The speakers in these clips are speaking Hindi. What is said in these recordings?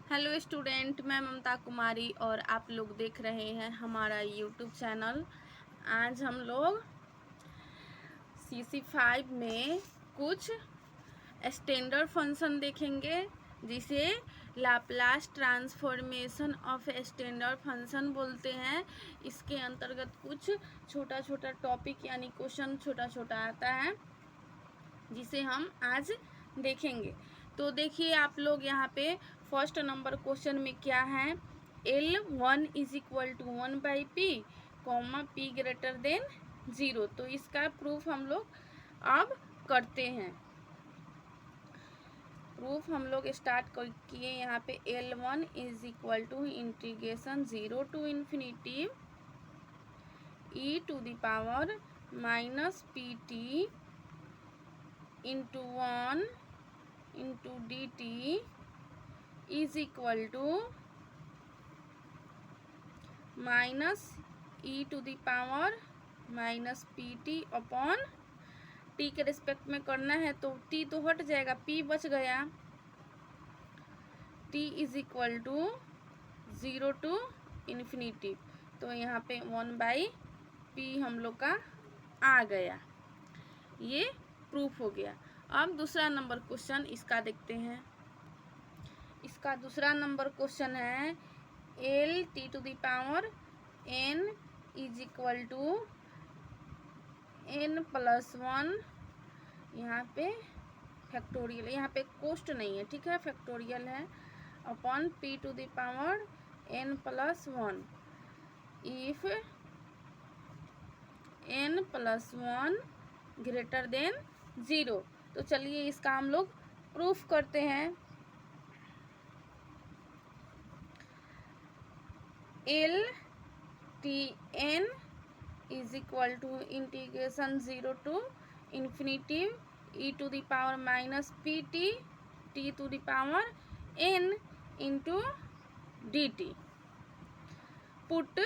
हेलो स्टूडेंट, मैं ममता कुमारी और आप लोग देख रहे हैं हमारा यूट्यूब चैनल। आज हम लोग CC5 में कुछ स्टैंडर्ड फंक्शन देखेंगे जिसे Laplace transformation of standard function बोलते हैं। इसके अंतर्गत कुछ छोटा छोटा टॉपिक यानी क्वेश्चन छोटा छोटा आता है जिसे हम आज देखेंगे। तो देखिए आप लोग यहाँ पे फर्स्ट नंबर क्वेश्चन में क्या है, L1 is equal to 1/p comma p greater than 0। तो इसका प्रूफ हम लोग अब करते हैं। प्रूफ हम लोग स्टार्ट किए यहाँ पे L1 is equal to integration 0 to infinity e to the power minus PT into 1 into dt is equal to minus e to the power minus PT upon t के रिस्पेक्ट में करना है तो t तो हट जाएगा, p बच गया। t is equal to 0 to infinity, तो यहाँ पे 1/p हम लोग का आ गया। ये प्रूफ हो गया। अब दूसरा नंबर क्वेश्चन इसका देखते हैं। इसका दूसरा नंबर क्वेश्चन है L to the power n is equal to n+1, यहाँ पे फैक्टोरियल, यहाँ पे कोस्ट नहीं है, ठीक है, फैक्टोरियल है, upon p to the power n+1 if n+1 greater than 0। तो चलिए इसका हम लोग प्रूफ करते हैं। L(n) is equal to integration 0 to infinity e to the power minus PT t to the power n into dt। Put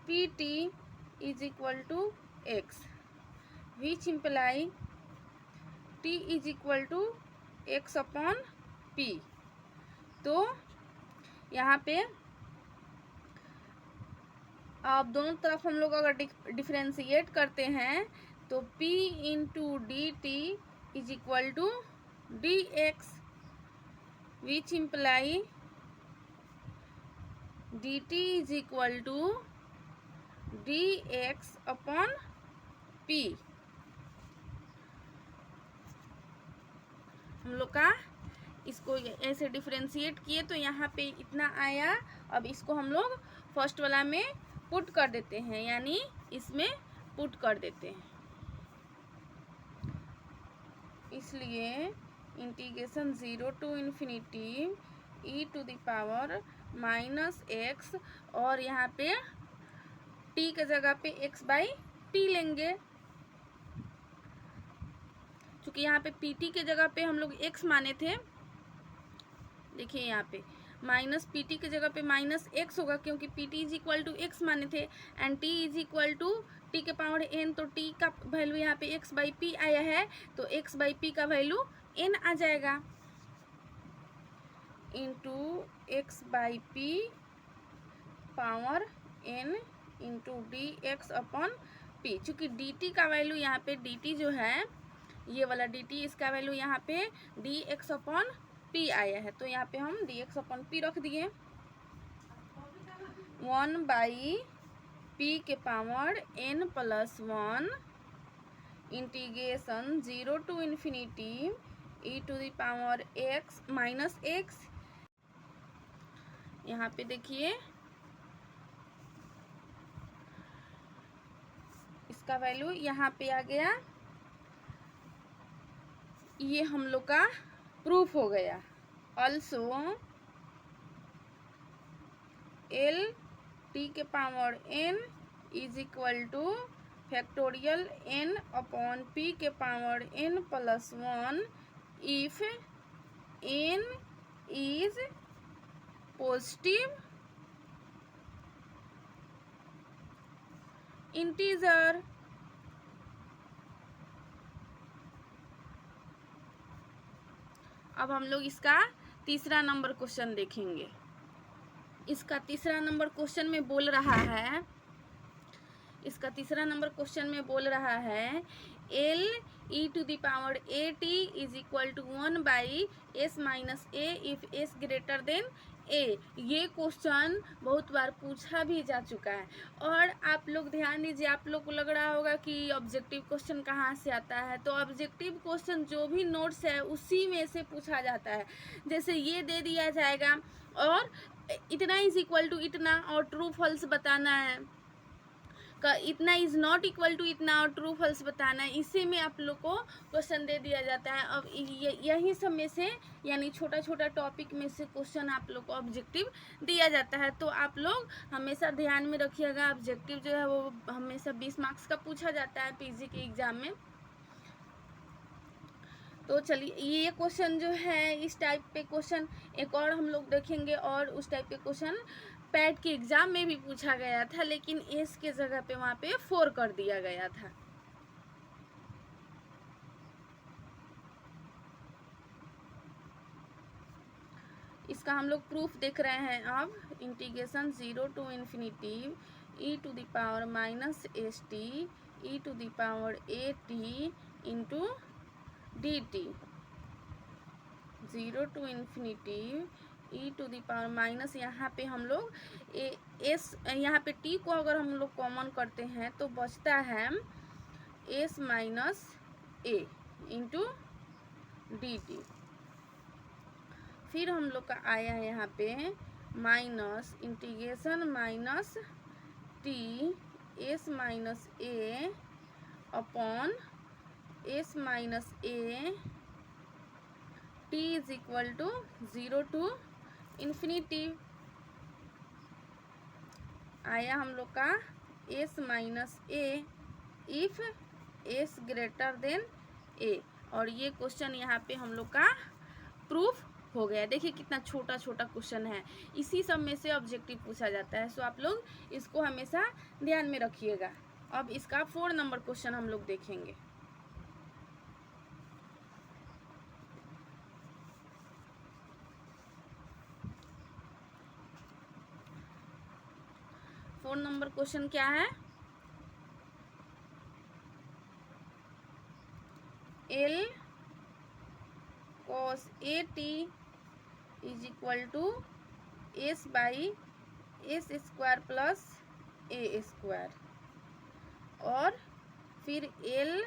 PT is equal to x which imply t is equal to x upon p। तो यहाँ पे अब दोनों तरफ हम लोग अगर डिफरेंशिएट करते हैं तो p into dt is equal to dx which imply dt is equal to dx upon p। हम लोग का इसको ऐसे डिफरेंशिएट किए तो यहाँ पे इतना आया। अब इसको हम लोग फर्स्ट वाला में पुट कर देते हैं, यानी इसमें पुट कर देते हैं। इसलिए integration 0 to infinity e to the power minus x, और यहाँ पे t के जगह पे x/t लेंगे, क्योंकि यहाँ पे PT के जगह पे हम लोग x माने थे। देखिए यहाँ पे माइनस PT के जगह पे माइनस x होगा, क्योंकि PT is equal to x माने थे, and t is equal to t के पावर n, तो t का वैल्यू यहाँ पे x/p आया है, तो x/p का वैल्यू n आ जाएगा into x/p power n into dx upon p। चूँकि dt का वैल्यू यहाँ पे dt जो है ये वाला dt, इसका वैल्यू यहाँ पे dx अपॉन p आया है, तो यहाँ पे हम dx अपॉन p रख दिए। 1/p के power n+1 integration 0 to infinity e to the power x minus x। यहाँ पे देखिए इसका वैल्यू यहाँ पे आ गया। ये हम लोग का प्रूफ हो गया। ऑल्सो L(t) के power n is equal two factorial n upon p के power n+1 if n is positive integer. अब हम लोग इसका तीसरा नंबर क्वेश्चन देखेंगे। इसका तीसरा नंबर क्वेश्चन में बोल रहा है, इसका तीसरा नंबर क्वेश्चन में बोल रहा है L E to the power A T is equal to 1/s minus A if S greater than A. ये क्वेश्चन बहुत बार पूछा भी जा चुका है। और आप लोग ध्यान दीजिए, आप लोग को लग रहा होगा कि ऑब्जेक्टिव क्वेश्चन कहाँ से आता है, तो ऑब्जेक्टिव क्वेश्चन जो भी नोट्स है उसी में से पूछा जाता है। जैसे ये दे दिया जाएगा और इतना इज इक्वल टू इतना और ट्रू फॉल्स बताना है, का इतना इज नॉट इक्वल टू इतना और ट्रू फॉल्स बताना है, इसी में आप लोग को क्वेश्चन दे दिया जाता है। अब यही सब में से यानी छोटा छोटा टॉपिक में से क्वेश्चन आप लोग को ऑब्जेक्टिव दिया जाता है। तो आप लोग हमेशा ध्यान में रखिएगा, ऑब्जेक्टिव जो है वो हमेशा 20 मार्क्स का पूछा जाता है पीजी के एग्जाम में। तो चलिए ये क्वेश्चन जो है, इस टाइप पे क्वेश्चन एक और हम लोग देखेंगे, और उस टाइप के क्वेश्चन पैट के एग्जाम में भी पूछा गया था, लेकिन एस के जगह पे वहाँ पे 4 कर दिया गया था। इसका हम लोग प्रूफ देख रहे हैं। अब integration 0 to infinity E to the power minus S t e to the power A t into D T, 0 to infinity E to the power minus, यहाँ पे हम लोग एस, यहाँ पे टी को अगर हम लोग कॉमन करते हैं तो बचता है एस माइनस ए इंटू डी टी। फिर हम लोग का आया है यहाँ पे minus integration minus T S minus A upon S minus A T is equal to 0 to infinity. आया हम लोग का S minus A if S greater than A, और ये क्वेश्चन यहाँ पे हम लोग का प्रूफ हो गया। देखिए कितना छोटा छोटा क्वेश्चन है, इसी सब में से ऑब्जेक्टिव पूछा जाता है। सो आप लोग इसको हमेशा ध्यान में रखिएगा। अब इसका 4 नंबर क्वेश्चन हम लोग देखेंगे। फोर नंबर क्वेश्चन क्या है, L cos a T is equal to s by s square plus A square, और फिर एल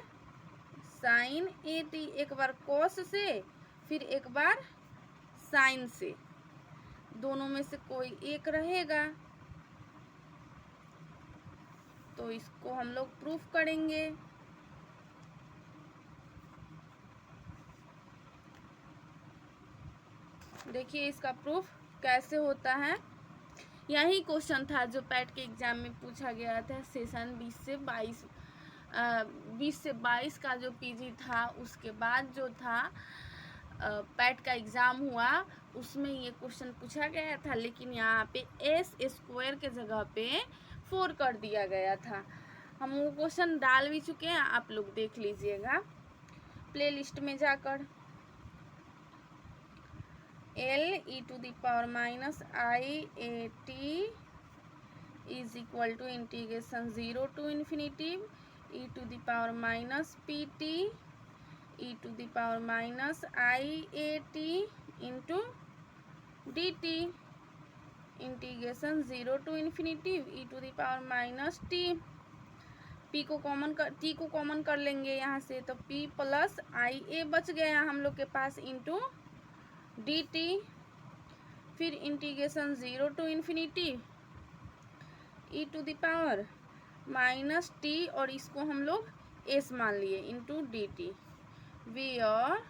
साइन ए टी, एक बार कॉस से फिर एक बार साइन से, दोनों में से कोई एक रहेगा। तो इसको हम लोग प्रूफ करेंगे। देखिए इसका प्रूफ कैसे होता है। यही क्वेश्चन था जो पैट के एग्जाम में पूछा गया था, सेशन 20 से 22 का जो पीजी था, उसके बाद जो था पैट का एग्ज़ाम हुआ उसमें ये क्वेश्चन पूछा गया था, लेकिन यहाँ पे एस स्क्वायर के जगह पे 4 कर दिया गया था। हम वो क्वेश्चन डाल भी चुके हैं, आप लोग देख लीजिएगा प्लेलिस्ट में जाकर। L E to the power minus i a T is equal to integration 0 to infinity E to the power minus p t e to the power minus i a t into D t, integration 0 to infinity E to the power minus t. T को कॉमन कर लेंगे यहाँ से, तो पी प्लस आई ए बच गया हम लोग के पास इंटू डी टी। फिर integration 0 to infinity E to the power minus t, और इसको हम लोग एस मान लिए, इंटू डी टी। वेयर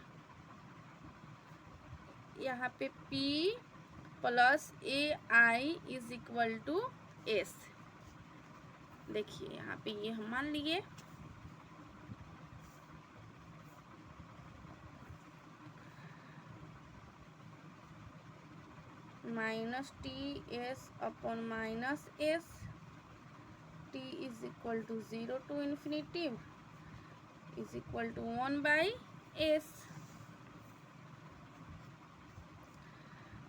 यहाँ पे p plus a i is equal to s. देखिए यहाँ पे ये हम मान लिए। Minus T s upon minus S, t is equal to 0 to infinity is equal to 1/s।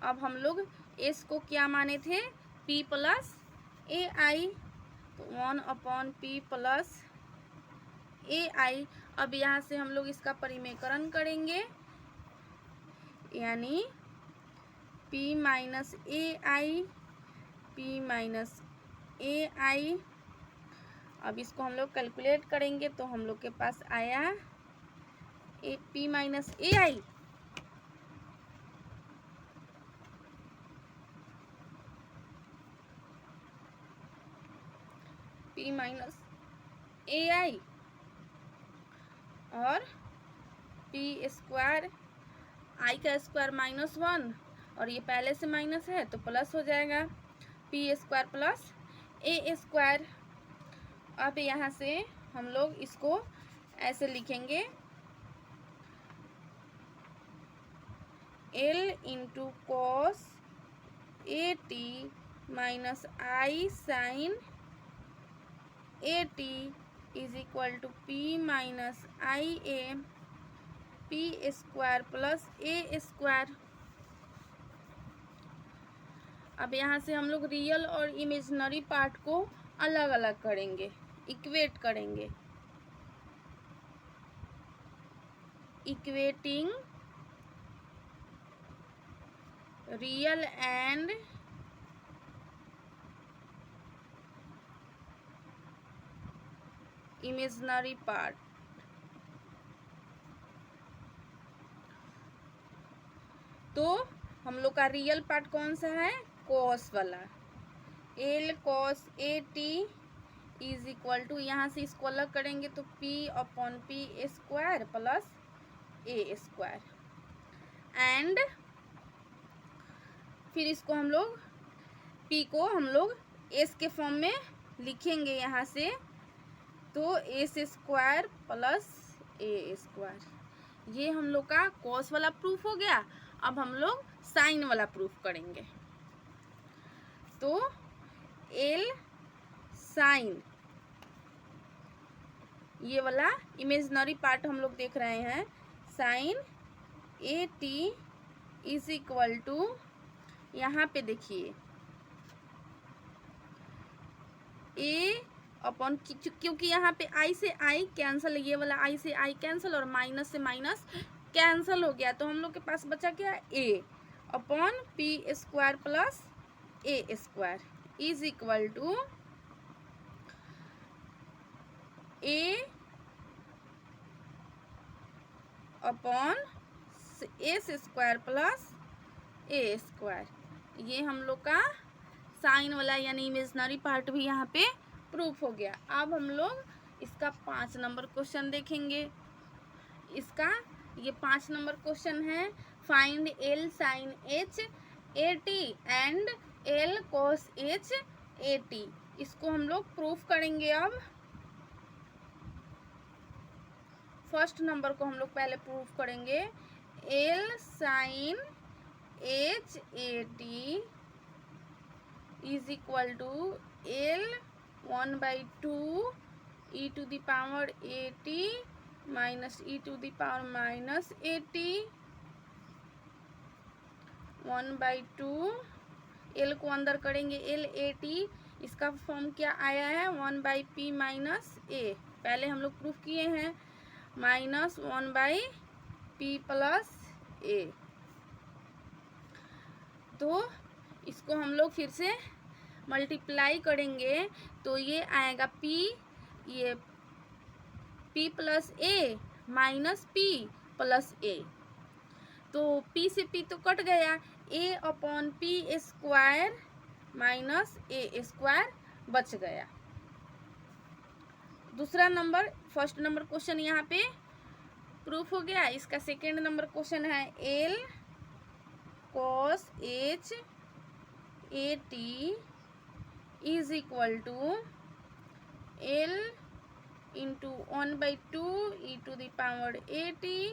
अब हम लोग एस को क्या माने थे, पी प्लस ए आई, तो 1/p प्लस ए आई। अब यहाँ से हम लोग इसका परिमेयकरण करेंगे, यानी p माइनस ए आई, p माइनस ए आई। अब इसको हम लोग कैलकुलेट करेंगे तो हम लोग के पास आया p माइनस ए आई, p माइनस ए आई और p स्क्वायर, आई का स्क्वायर -1 और ये पहले से माइनस है तो प्लस हो जाएगा, p स्क्वायर प्लस ए स्क्वायर। अब यहाँ से हम लोग इसको ऐसे लिखेंगे, L into cos a t minus i sine a T is equal to p minus i a, p square plus A square. अब यहाँ से हम लोग रियल और इमेजिनरी पार्ट को अलग अलग करेंगे, इक्वेट करेंगे, equating real and imaginary part. तो हम लोग का रियल पार्ट कौन सा है, कॉस वाला, L cos a T is equal to, यहाँ से इसको अलग करेंगे तो p/p square plus A square, and फिर इसको हम लोग p को हम लोग s के फॉर्म में लिखेंगे यहाँ से, तो एस स्क्वायर प्लस ए स्क्वायर। ये हम लोग का कॉस वाला प्रूफ हो गया। अब हम लोग साइन वाला प्रूफ करेंगे, तो एल साइन, ये वाला इमेजिनरी पार्ट हम लोग देख रहे हैं, sine a T is equal to, यहाँ पे देखिए ए अपॉन, क्योंकि यहाँ पे आई से आई कैंसिल, ये वाला आई से आई कैंसिल और माइनस से माइनस कैंसिल हो गया, तो हम लोग के पास बचा क्या, A upon P square plus A square is equal to A upon S square plus A square. ये हम लोग का साइन वाला यानी इमेजिनरी पार्ट भी यहाँ पे प्रूफ हो गया। अब हम लोग इसका 5 नंबर क्वेश्चन देखेंगे। इसका ये 5 नंबर क्वेश्चन है, find L sine h a T and L cos h a T. इसको हम लोग प्रूफ करेंगे। अब फर्स्ट नंबर को हम लोग पहले प्रूफ करेंगे, L sine h a T is equal to L 1/2 e to the power A t minus e to the power minus A t 1/2, L को अंदर करेंगे, एल ए टी, इसका फॉर्म क्या आया है, 1/p माइनस ए, पहले हम लोग प्रूफ किए हैं, माइनस 1/p प्लस ए। तो इसको हम लोग फिर से मल्टीप्लाई करेंगे तो ये आएगा p, ये p प्लस ए माइनस p प्लस ए, तो p से p तो कट गया, a upon p square minus A square बच गया। दूसरा नंबर, फर्स्ट नंबर क्वेश्चन यहाँ पे प्रूफ हो गया। इसका सेकेंड नंबर क्वेश्चन है, L cos h a T is equal to L into 1/2 e to the power A t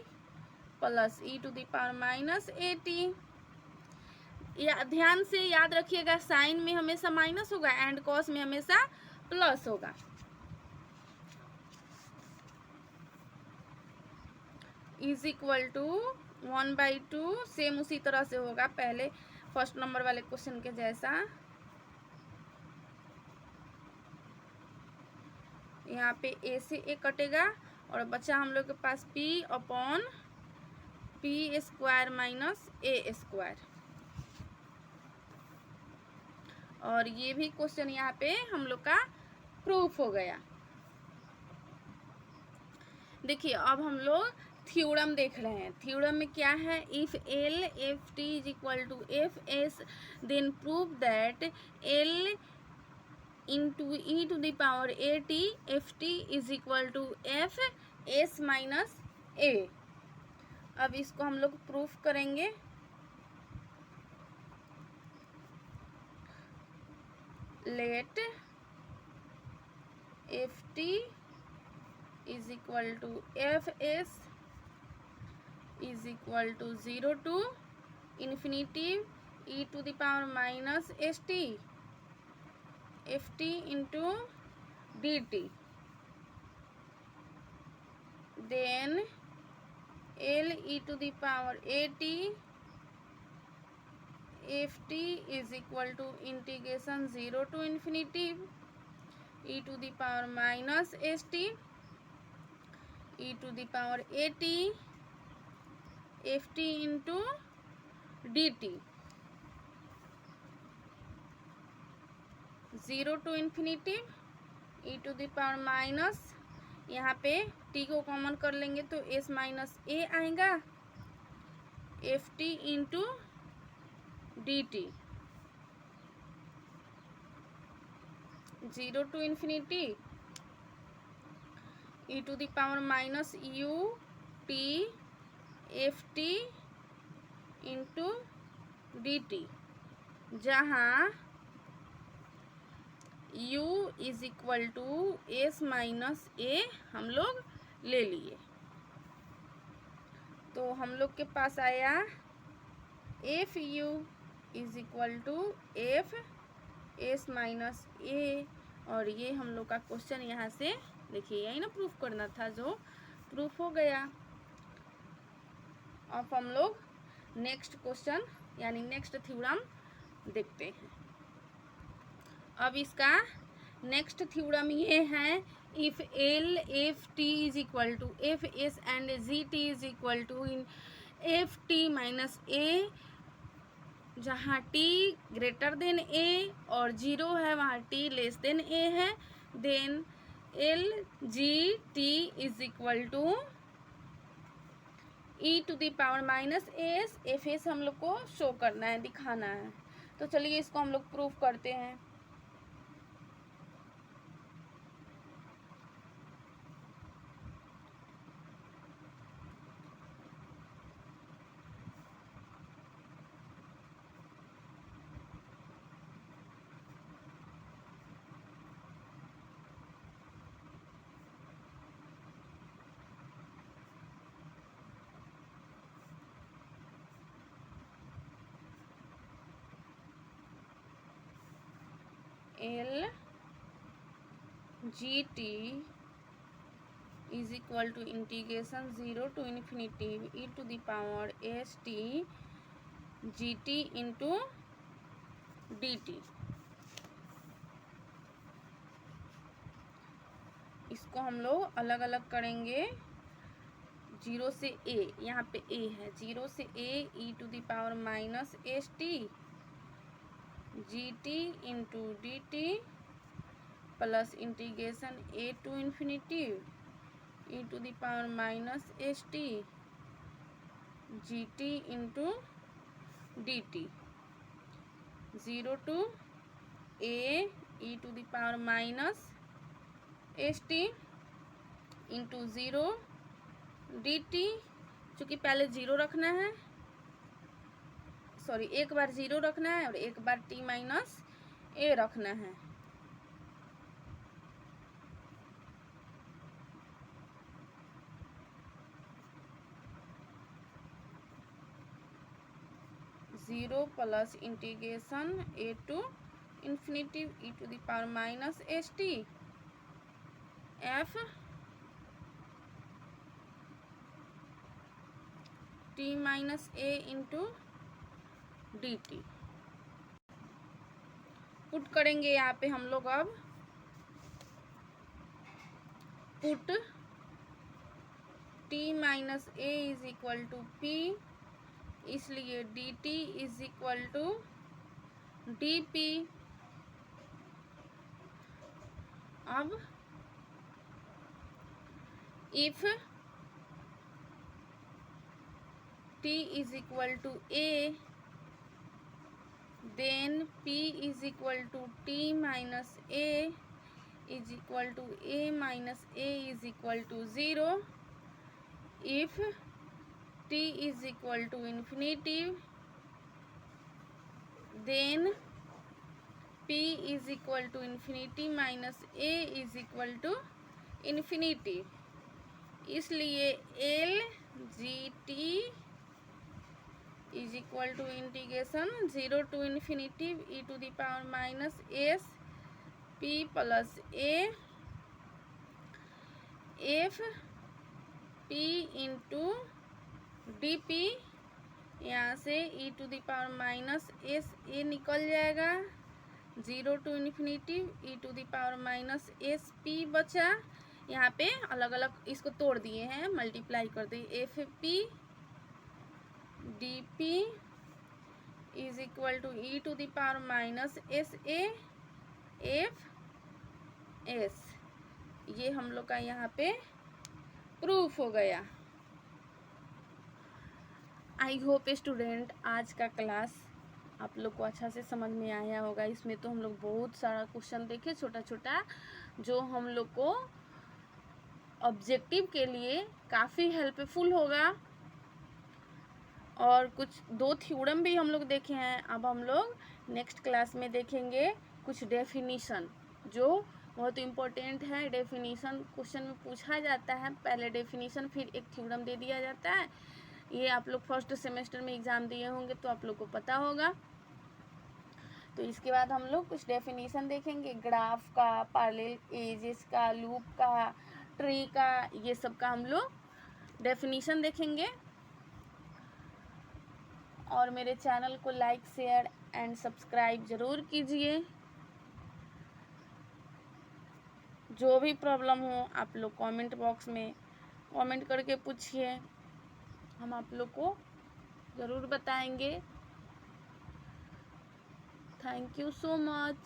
plus e to the power minus A t. ध्यान से याद रखिएगा, साइन में हमेशा माइनस होगा एंड कॉस में हमेशा प्लस होगा। इज इक्वल टू 1/2, सेम उसी तरह से होगा, पहले फर्स्ट नंबर वाले क्वेश्चन के जैसा। यहाँ पे ए से ए कटेगा और बचा हम लोग के पास p upon P square minus A square. और ये भी क्वेश्चन यहाँ पे हम लोग का प्रूफ हो गया। देखिए अब हम लोग थ्योरम देख रहे हैं। थ्योरम में क्या है, if L F T is equal to F S then prove that L into E to the power A T F T is equal to F S minus A. अब इसको हम लोग प्रूफ करेंगे। Let F T is equal to F S is equal to 0 to infinity E to the power minus S T F T into D T. Then L E to the power A T F T is equal to integration 0 to infinity E to the power minus S t e to the power A T F T into D T. 0 to infinity E to the power minus, यहाँ पे टी को कॉमन कर लेंगे तो एस माइनस ए आएगा, F T into D T. 0 to infinity E to the power minus U T F T into D T, जहाँ u is equal to S minus A हम लोग ले लिए। तो हम लोग के पास आया F U is equal to F S minus A. और ये हम लोग का क्वेश्चन यहाँ से देखिए, यही ना प्रूफ करना था, जो प्रूफ हो गया। अब हम लोग नेक्स्ट क्वेश्चन यानी नेक्स्ट थ्योरम देखते हैं। अब इसका नेक्स्ट थ्योरम ये है, if L F T is equal to F S and G T is equal to in F T minus A, जहाँ टी ग्रेटर देन ए और 0 है वहाँ टी लेस देन ए है, then L g T is equal to e to the power minus s. F s हम लोग को शो करना है, दिखाना है। तो चलिए इसको हम लोग प्रूफ करते हैं। L g T is equal to integration 0 to infinity E to the power s T G T into D t. इसको हम लोग अलग अलग करेंगे। 0 से ए, यहाँ पे ए है, 0 से A E to the power minus S T G T into D T plus integration A to infinity E to the power minus S T G T into D T. 0 to A E to the power minus S T into 0 D T. चूँकि पहले 0 रखना है, सॉरी एक बार 0 रखना है और एक बार टी माइनस ए रखना है। Zero plus integration A to infinity E to the power minus S T F T minus A into D t. Put करेंगे यहाँ पे हम लोग। अब put t minus a is equal to p, इसलिए dt is equal to dp। अब if t is equal to a, then p is equal to t minus a is equal to a minus a is equal to 0. If t is equal to infinity, then p is equal to infinity minus a is equal to infinity। इसलिए L G T is equal to integration 0 to infinity e to the power minus s p plus a f p into d p. यहाँ से e to the power minus s a निकल जाएगा, 0 to infinity e to the power minus s p बचा। यहाँ पे अलग अलग इसको तोड़ दिए हैं, मल्टीप्लाई कर दिए। F p d p is equal to e to the power minus s a f s. ये हम लोग का यहाँ पे प्रूफ हो गया। आई होप स्टूडेंट आज का क्लास आप लोग को अच्छा से समझ में आया होगा। इसमें तो हम लोग बहुत सारा क्वेश्चन देखे छोटा छोटा, जो हम लोग को ऑब्जेक्टिव के लिए काफ़ी हेल्पफुल होगा। और कुछ 2 थ्योरम भी हम लोग देखे हैं। अब हम लोग नेक्स्ट क्लास में देखेंगे कुछ डेफिनीशन, जो बहुत इम्पोर्टेंट है। डेफिनीशन क्वेश्चन में पूछा जाता है, पहले डेफिनीशन फिर एक थ्योरम दे दिया जाता है। ये आप लोग फर्स्ट सेमेस्टर में एग्ज़ाम दिए होंगे तो आप लोग को पता होगा। तो इसके बाद हम लोग कुछ डेफिनीशन देखेंगे, ग्राफ का, पैरेलल एजेस का, लूप का, ट्री का, ये सब का हम लोग डेफिनीशन देखेंगे। और मेरे चैनल को लाइक शेयर एंड सब्सक्राइब ज़रूर कीजिए। जो भी प्रॉब्लम हो आप लोग कमेंट बॉक्स में कमेंट करके पूछिए, हम आप लोग को ज़रूर बताएंगे। Thank you so much.